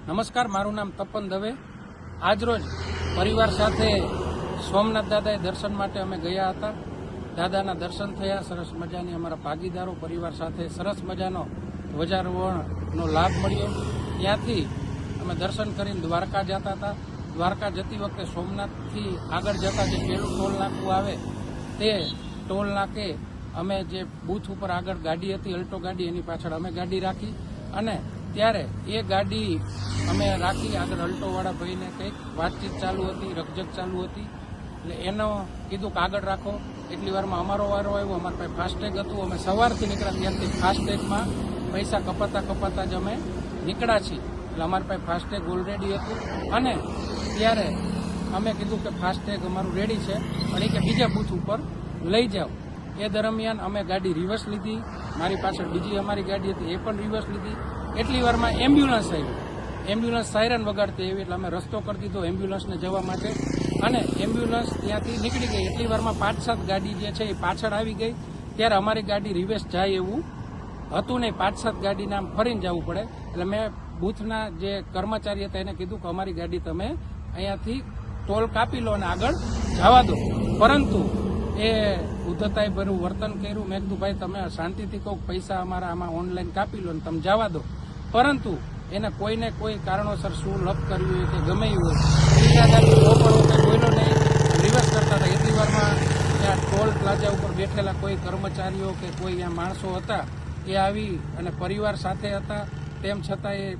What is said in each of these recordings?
નમસ્કાર, મારું નામ તપન દવે। આજરોજ પરિવાર સાથે સોમનાથ દાદાએ દર્શન માટે અમે ગયા હતા। દાદાના દર્શન થયા, સરસ મજાની અમારા ભાગીદારો પરિવાર સાથે સરસ મજાનો ધ્વજારોહણનો લાભ મળ્યો। ત્યાંથી અમે દર્શન કરીને દ્વારકા જતા હતા। દ્વારકા જતી વખતે સોમનાથથી આગળ જતા જે પહેલું ટોલ નાકું આવે તે ટોલ નાકે અમે જે બૂથ ઉપર આગળ ગાડી હતી અલ્ટો ગાડી, એની પાછળ અમે ગાડી રાખી અને ત્યારે એ ગાડી અમે રાખી આગળ અલ્ટોવાળા ભાઈને કંઈક વાતચીત ચાલુ હતી, રકઝક ચાલુ હતી, એટલે એનો કીધું કે આગળ રાખો। એટલી વારમાં અમારો વારો આવ્યો, અમારા પાસે ફાસ્ટેગ હતું। અમે સવારથી નીકળ્યા, ત્યારથી ફાસ્ટેગમાં પૈસા કપાતા જ અમે નીકળ્યા છીએ, એટલે અમારી પાસે ફાસ્ટેગ ઓલરેડી હતું અને ત્યારે અમે કીધું કે ફાસ્ટેગ અમારું રેડી છે, પણ એ કે બીજા બૂથ ઉપર લઈ જાઓ। એ દરમિયાન અમે ગાડી રિવર્સ લીધી, મારી પાછળ બીજી અમારી ગાડી હતી એ પણ રિવર્સ લીધી। એટલી વારમાં એમ્બ્યુલન્સ આવી, એમ્બ્યુલન્સ સાયરન વગાડતી એવી, એટલે અમે રસ્તો કરી દીધો એમ્બ્યુલન્સને જવા માટે અને એમ્બ્યુલન્સ ત્યાંથી નીકળી ગઈ। એટલી વારમાં 5-7 ગાડી જે છે એ પાછળ આવી ગઈ, ત્યારે અમારી ગાડી રિવર્સ જાય એવું હતું નહીં, 5-7 ગાડીને આમ ફરીને જવું પડે। એટલે મેં બૂથના જે કર્મચારી હતા એને કીધું કે અમારી ગાડી તમે અહીંયાથી ટોલ કાપી લો અને આગળ જવા દો, પરંતુ એ ઉદ્ધતાએ ભર્યું વર્તન કર્યું। મેં કીધું ભાઈ તમે શાંતિથી કહો, પૈસા અમારા આમાં ઓનલાઈન કાપી લો ને તમે જવા દો, પરંતુ એને કોઈને કોઈ કારણોસર શું લપ કર્યું હોય કે ગમે એવું હોય બોલ્યો નહીં, રિવર્સ કરતા હતા। એટલી વારમાં ત્યાં ટોલ પ્લાઝા ઉપર બેઠેલા કોઈ કર્મચારીઓ કે કોઈ ત્યાં માણસો હતા એ આવી અને પરિવાર સાથે હતા, તેમ છતાં એ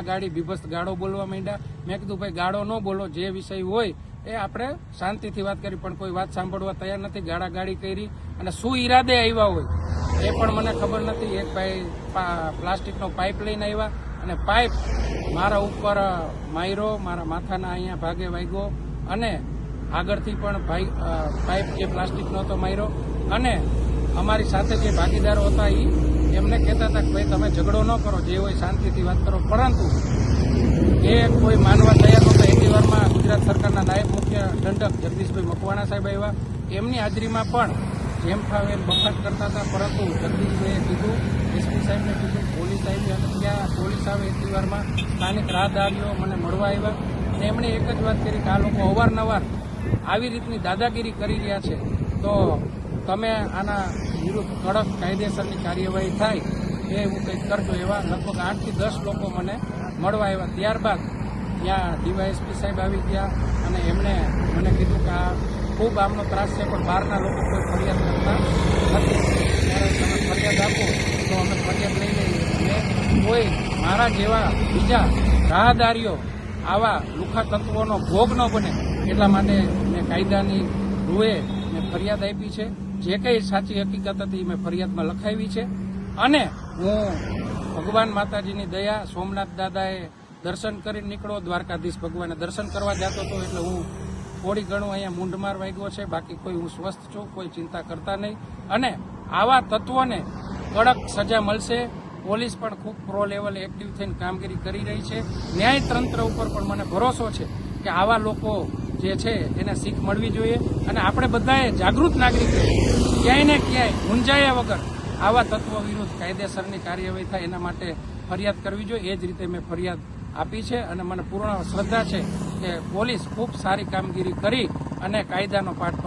ગાડી બીભત્સ ગાળો બોલવા માંડ્યા। મેં કીધું ભાઈ ગાળો ન બોલો, જે વિષય હોય એ આપણે શાંતિથી વાત કરી, પણ કોઈ વાત સાંભળવા તૈયાર નથી। ગાડી કરી અને શું ઈરાદે આવ્યા હોય એ પણ મને ખબર નથી। એક ભાઈ પ્લાસ્ટિકનો પાઇપ લઈને આવ્યા અને પાઇપ મારા ઉપર માર્યો, મારા માથાના અહીંયા ભાગે વાગ્યો અને આગળથી પણ પાઇપ જે પ્લાસ્ટિકનો હતો માર્યો અને અમારી સાથે જે ભાગીદારો હતા એમને કહેતા હતા કે ભાઈ તમે ઝઘડો ન કરો, જે હોય શાંતિથી વાત કરો, પરંતુ એ કોઈ માનવા તૈયાર નહોતા। એટલી વારમાં ગુજરાત સરકારના નાયબ મુખ્ય દંડક જગદીશભાઈ મકવાણા સાહેબ આવ્યા, એમની હાજરીમાં પણ જેમ ફાવે એમ બફાટ કરતા હતા, પરંતુ જગદીશભાઈએ કીધું, એસપી સાહેબને કીધું, પોલીસ આવી અને ત્યાં પોલીસ આવે એટલી વારમાં સ્થાનિક રાહદારીઓ મને મળવા આવ્યા અને એમણે એક જ વાત કરી કે આ લોકો અવારનવાર આવી રીતની દાદાગીરી કરી રહ્યા છે, તો તમે આના વિરુદ્ધ કડક કાયદેસરની કાર્યવાહી થાય એવું કંઈક કરજો। એવા લગભગ 8 થી 10 લોકો મને મળવા આવ્યા। ત્યારબાદ ત્યાં ડીવાયએસપી સાહેબ આવી ગયા અને એમણે મને કીધું કે આ ખૂબ આમનો ત્રાસ છે, પણ બહારના લોકો કોઈ ફરિયાદ કરતા નથી, ત્યારે તમે ફરિયાદ આપો તો અમે ફરિયાદ લઈ લઈએ અને કોઈ મારા જેવા બીજા રાહદારીઓ આવા લુખા તત્વોનો ભોગ ન બને એટલા માટે મેં કાયદાની રૂએ મેં ફરિયાદ આપી છે। જે કંઈ સાચી હકીકત હતી મેં ફરિયાદમાં લખાવી છે અને હું ભગવાન માતાજીની દયા, સોમનાથ દાદાએ દર્શન કરીને નીકળો, દ્વારકાધીશ ભગવાને દર્શન કરવા જતો હતો, એટલે હું થોડી ઘણું અહીંયા મૂંઢમાર વાગ્યો છે, બાકી કોઈ હું સ્વસ્થ છું, કોઈ ચિંતા કરતા નહીં અને આવા તત્વોને કડક સજા મળશે। પોલીસ પણ ખૂબ પ્રો લેવલે એક્ટિવ થઈને કામગીરી કરી રહી છે। ન્યાયતંત્ર ઉપર પણ મને ભરોસો છે કે આવા લોકો જે છે એને શીખ મળવી જોઈએ અને આપણે બધાએ જાગૃત નાગરિકો ક્યાંય ને ક્યાંય મૂંઝાયા વગર આવા તત્વો વિરુદ્ધ કાયદેસરની કાર્યવાહી થાય એના માટે ફરિયાદ કરવી જોઈએ। એ જ રીતે મેં ફરિયાદ આપી છે અને મને પૂર્ણ શ્રદ્ધા છે કે પોલીસ ખૂબ સારી કામગીરી કરી અને કાયદાનો પાઠ